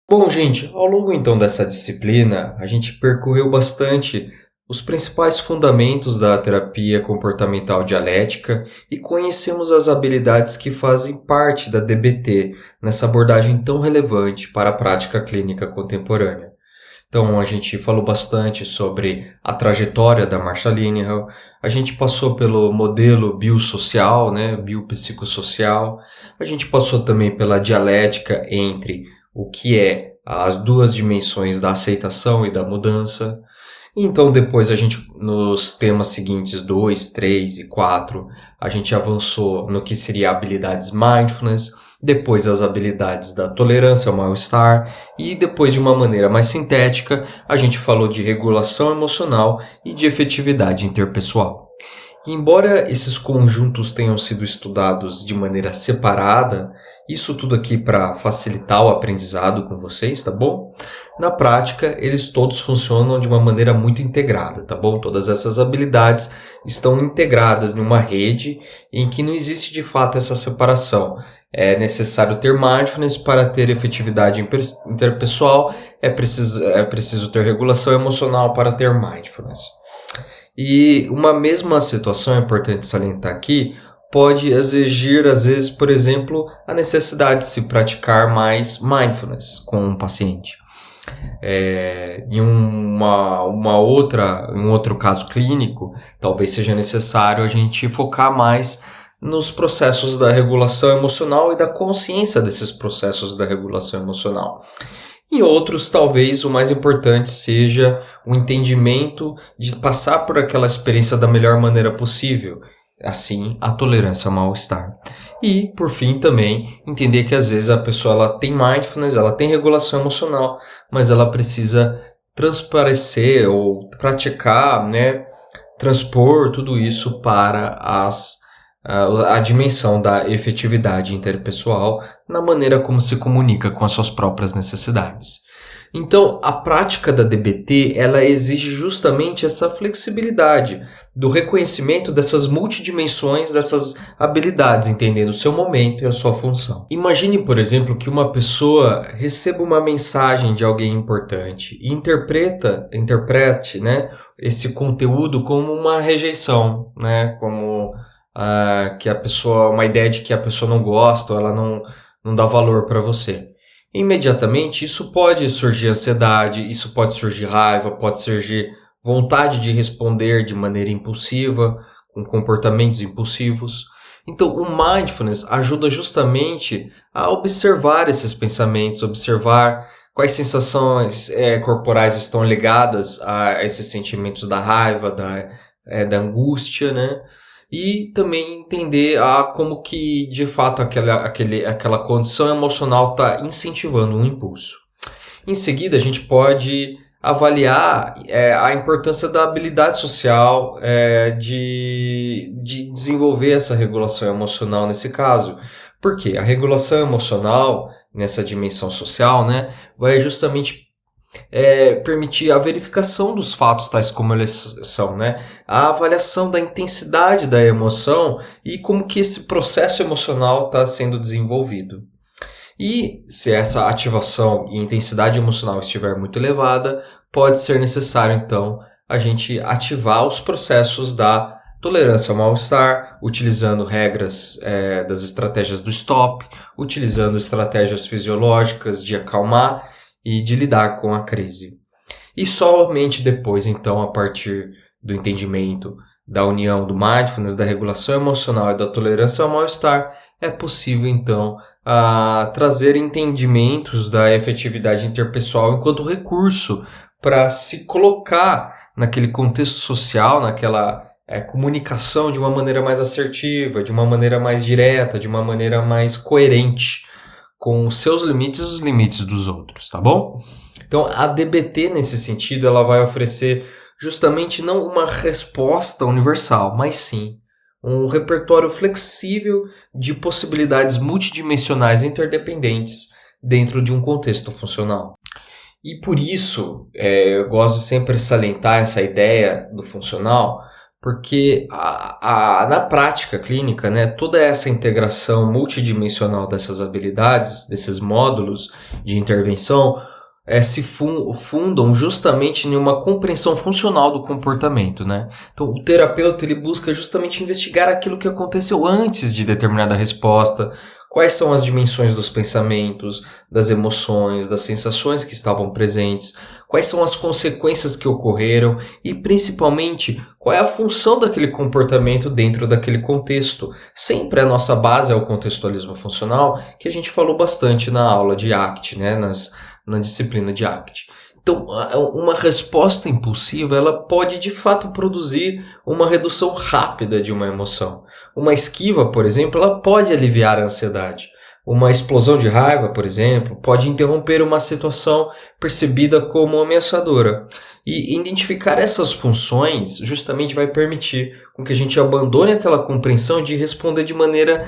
Bom, gente, ao longo então dessa disciplina, a gente percorreu bastante os principais fundamentos da terapia comportamental dialética e conhecemos as habilidades que fazem parte da DBT nessa abordagem tão relevante para a prática clínica contemporânea. Então, a gente falou bastante sobre a trajetória da Marsha Linehan, a gente passou pelo modelo biosocial, né, biopsicossocial, a gente passou também pela dialética entre o que é as duas dimensões da aceitação e da mudança. E então, depois a gente, nos temas seguintes 2, 3 e 4, a gente avançou no que seria habilidades mindfulness, depois as habilidades da tolerância ao mal-estar e depois, de uma maneira mais sintética, a gente falou de regulação emocional e de efetividade interpessoal. E embora esses conjuntos tenham sido estudados de maneira separada, isso tudo aqui para facilitar o aprendizado com vocês, tá bom? Na prática, eles todos funcionam de uma maneira muito integrada, tá bom? Todas essas habilidades estão integradas em uma rede em que não existe de fato essa separação. É necessário ter mindfulness para ter efetividade interpessoal, é preciso ter regulação emocional para ter mindfulness. E uma mesma situação, é importante salientar aqui, pode exigir, às vezes, por exemplo, a necessidade de se praticar mais mindfulness com um paciente. Em um outro caso clínico, talvez seja necessário a gente focar mais nos processos da regulação emocional e da consciência desses processos da regulação emocional. Em outros, talvez o mais importante seja o entendimento de passar por aquela experiência da melhor maneira possível. Assim, a tolerância ao mal-estar. E, por fim, também entender que às vezes a pessoa ela tem mindfulness, ela tem regulação emocional, mas ela precisa transparecer ou praticar, né, transpor tudo isso para a dimensão da efetividade interpessoal na maneira como se comunica com as suas próprias necessidades. Então, a prática da DBT, ela exige justamente essa flexibilidade do reconhecimento dessas multidimensões, dessas habilidades, entendendo o seu momento e a sua função. Imagine, por exemplo, que uma pessoa receba uma mensagem de alguém importante e interprete, né, esse conteúdo como uma rejeição, né, como que a pessoa, uma ideia de que a pessoa não gosta ou ela não dá valor para você. Imediatamente, isso pode surgir ansiedade, isso pode surgir raiva, pode surgir vontade de responder de maneira impulsiva, com comportamentos impulsivos. Então, o mindfulness ajuda justamente a observar esses pensamentos, observar quais sensações corporais estão ligadas a esses sentimentos da raiva, da angústia, né? E também entender como que, de fato, aquela condição emocional está incentivando um impulso. Em seguida, a gente pode avaliar a importância da habilidade social de desenvolver essa regulação emocional nesse caso. Porque a regulação emocional, nessa dimensão social, né, vai justamente permitir a verificação dos fatos tais como eles são, né? A avaliação da intensidade da emoção e como que esse processo emocional está sendo desenvolvido. E se essa ativação e intensidade emocional estiver muito elevada, pode ser necessário, então, a gente ativar os processos da tolerância ao mal-estar, utilizando regras das estratégias do stop, utilizando estratégias fisiológicas de acalmar e de lidar com a crise. E somente depois, então, a partir do entendimento da união do mindfulness, da regulação emocional e da tolerância ao mal-estar, é possível, então, trazer entendimentos da efetividade interpessoal enquanto recurso para se colocar naquele contexto social, naquela comunicação de uma maneira mais assertiva, de uma maneira mais direta, de uma maneira mais coerente com os seus limites e os limites dos outros, tá bom? Então, a DBT, nesse sentido, ela vai oferecer justamente não uma resposta universal, mas sim um repertório flexível de possibilidades multidimensionais interdependentes dentro de um contexto funcional. E por isso, eu gosto de sempre salientar essa ideia do funcional, porque na prática clínica, né, toda essa integração multidimensional dessas habilidades, desses módulos de intervenção, se fundam justamente em uma compreensão funcional do comportamento, né? Então, o terapeuta ele busca justamente investigar aquilo que aconteceu antes de determinada resposta, quais são as dimensões dos pensamentos, das emoções, das sensações que estavam presentes, quais são as consequências que ocorreram e, principalmente, qual é a função daquele comportamento dentro daquele contexto. Sempre a nossa base é o contextualismo funcional, que a gente falou bastante na aula de ACT, né? Na disciplina de ACT. Então, uma resposta impulsiva, ela pode de fato produzir uma redução rápida de uma emoção. Uma esquiva, por exemplo, ela pode aliviar a ansiedade. Uma explosão de raiva, por exemplo, pode interromper uma situação percebida como ameaçadora. E identificar essas funções justamente vai permitir com que a gente abandone aquela compreensão de responder de maneira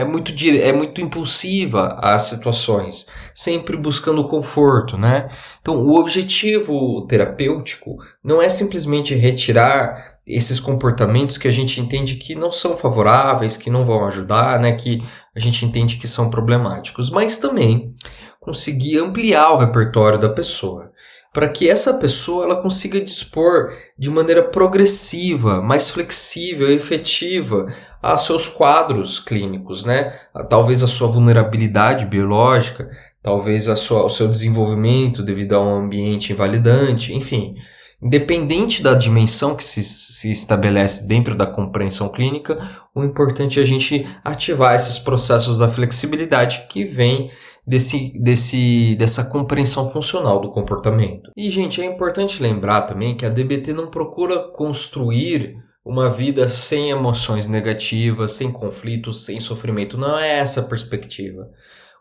muito impulsiva às situações, sempre buscando conforto, né? Então, o objetivo terapêutico não é simplesmente retirar esses comportamentos que a gente entende que não são favoráveis, que não vão ajudar, né? Que a gente entende que são problemáticos, mas também conseguir ampliar o repertório da pessoa, para que essa pessoa ela consiga dispor de maneira progressiva, mais flexível e efetiva a seus quadros clínicos, né? Talvez a sua vulnerabilidade biológica, talvez o seu desenvolvimento devido a um ambiente invalidante, enfim. Independente da dimensão que se estabelece dentro da compreensão clínica, o importante é a gente ativar esses processos da flexibilidade que vem dessa compreensão funcional do comportamento. E, gente, é importante lembrar também que a DBT não procura construir uma vida sem emoções negativas, sem conflitos, sem sofrimento. Não é essa a perspectiva.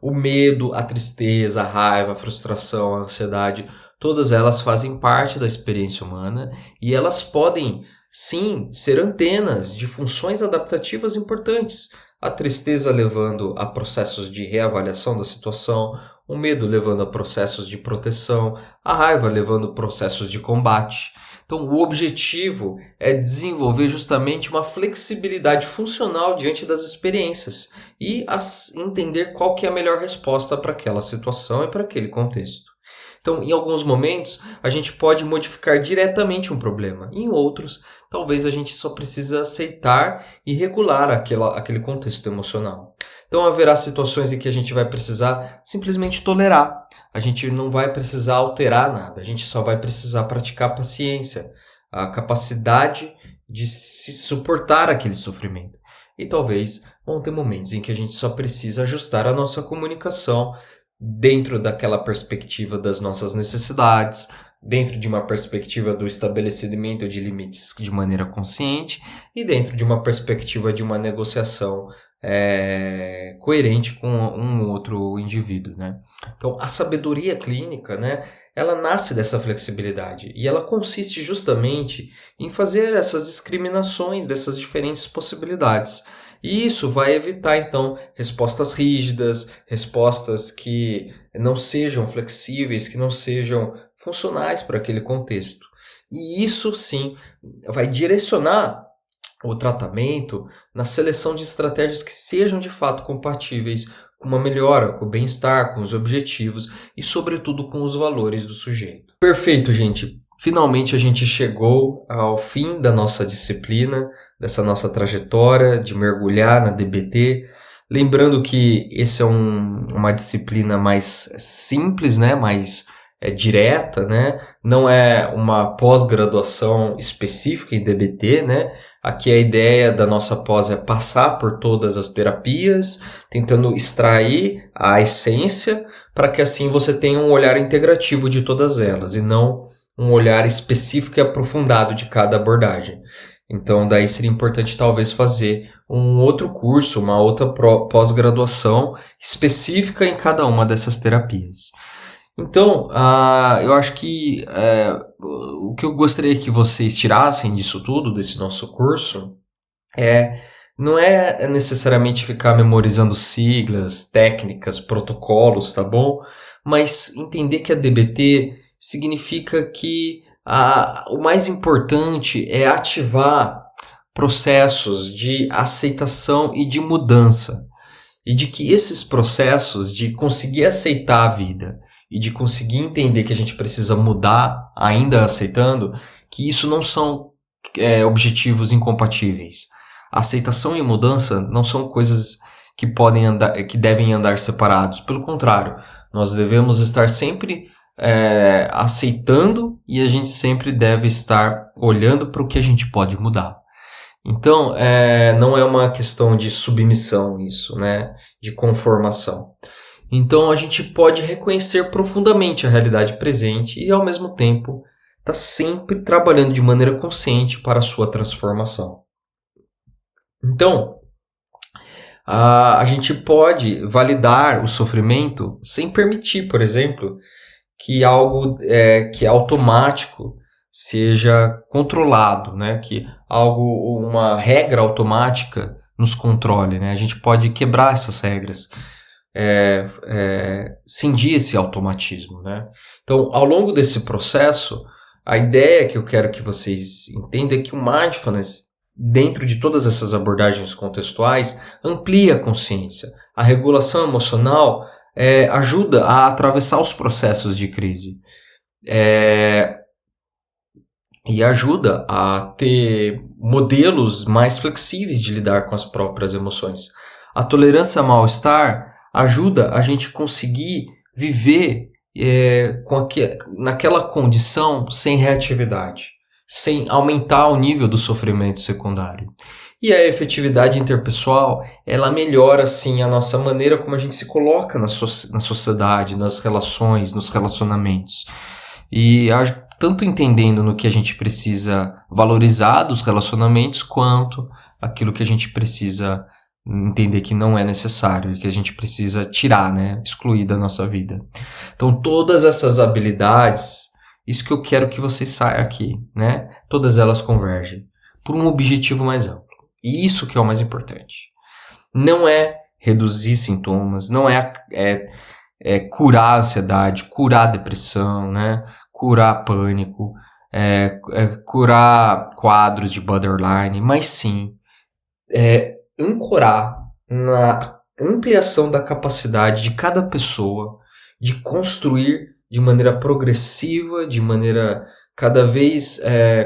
O medo, a tristeza, a raiva, a frustração, a ansiedade, todas elas fazem parte da experiência humana e elas podem, sim, ser antenas de funções adaptativas importantes. A tristeza levando a processos de reavaliação da situação, o medo levando a processos de proteção, a raiva levando a processos de combate. Então, o objetivo é desenvolver justamente uma flexibilidade funcional diante das experiências e entender qual que é a melhor resposta para aquela situação e para aquele contexto. Então, em alguns momentos, a gente pode modificar diretamente um problema. Em outros, talvez a gente só precisa aceitar e regular aquele contexto emocional. Então, haverá situações em que a gente vai precisar simplesmente tolerar. A gente não vai precisar alterar nada. A gente só vai precisar praticar paciência, a capacidade de se suportar aquele sofrimento. E talvez vão ter momentos em que a gente só precisa ajustar a nossa comunicação dentro daquela perspectiva das nossas necessidades, dentro de uma perspectiva do estabelecimento de limites de maneira consciente e dentro de uma perspectiva de uma negociação coerente com um outro indivíduo, né? Então, a sabedoria clínica, né, ela nasce dessa flexibilidade e ela consiste justamente em fazer essas discriminações dessas diferentes possibilidades. E isso vai evitar, então, respostas rígidas, respostas que não sejam flexíveis, que não sejam funcionais para aquele contexto. E isso, sim, vai direcionar o tratamento na seleção de estratégias que sejam, de fato, compatíveis com uma melhora, com o bem-estar, com os objetivos e, sobretudo, com os valores do sujeito. Perfeito, gente! Finalmente a gente chegou ao fim da nossa disciplina, dessa nossa trajetória de mergulhar na DBT. Lembrando que essa é uma disciplina mais simples, né? Mais direta, né? Não é uma pós-graduação específica em DBT, né? Aqui a ideia da nossa pós é passar por todas as terapias, tentando extrair a essência, para que assim você tenha um olhar integrativo de todas elas, e não um olhar específico e aprofundado de cada abordagem. Então, daí seria importante talvez fazer um outro curso, uma outra pós-graduação específica em cada uma dessas terapias. Então, eu acho que o que eu gostaria que vocês tirassem disso tudo, desse nosso curso, não é necessariamente ficar memorizando siglas, técnicas, protocolos, tá bom? Mas entender que a DBT significa que O mais importante é ativar processos de aceitação e de mudança. E de que esses processos de conseguir aceitar a vida e de conseguir entender que a gente precisa mudar, ainda aceitando, que isso não são objetivos incompatíveis. A aceitação e mudança não são coisas que podem andar, que devem andar separados. Pelo contrário, nós devemos estar sempre aceitando e a gente sempre deve estar olhando para o que a gente pode mudar. Então, não é uma questão de submissão isso, né? De conformação. Então, a gente pode reconhecer profundamente a realidade presente e, ao mesmo tempo, estar sempre trabalhando de maneira consciente para a sua transformação. Então, a gente pode validar o sofrimento sem permitir, por exemplo, que algo que é automático seja controlado, né? Que uma regra automática nos controle, né? A gente pode quebrar essas regras, cindir esse automatismo, né? Então, ao longo desse processo, a ideia que eu quero que vocês entendam é que o mindfulness, dentro de todas essas abordagens contextuais, amplia a consciência. A regulação emocional ajuda a atravessar os processos de crise. E ajuda a ter modelos mais flexíveis de lidar com as próprias emoções. A tolerância ao mal-estar ajuda a gente conseguir viver naquela condição sem reatividade, sem aumentar o nível do sofrimento secundário. E a efetividade interpessoal, ela melhora sim a nossa maneira como a gente se coloca na sociedade, nas relações, nos relacionamentos. E tanto entendendo no que a gente precisa valorizar dos relacionamentos, quanto aquilo que a gente precisa entender que não é necessário, que a gente precisa tirar, né, excluir da nossa vida. Então, todas essas habilidades, isso que eu quero que vocês saiam aqui, né, todas elas convergem por um objetivo mais amplo. E isso que é o mais importante. Não é reduzir sintomas, não é curar a ansiedade, curar a depressão, né, curar pânico, curar quadros de borderline, mas sim ancorar na ampliação da capacidade de cada pessoa de construir de maneira progressiva, de maneira cada vez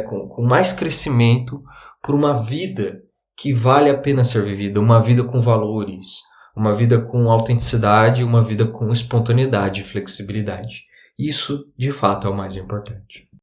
com mais crescimento, por uma vida que vale a pena ser vivida, uma vida com valores, uma vida com autenticidade, uma vida com espontaneidade e flexibilidade. Isso, de fato, é o mais importante.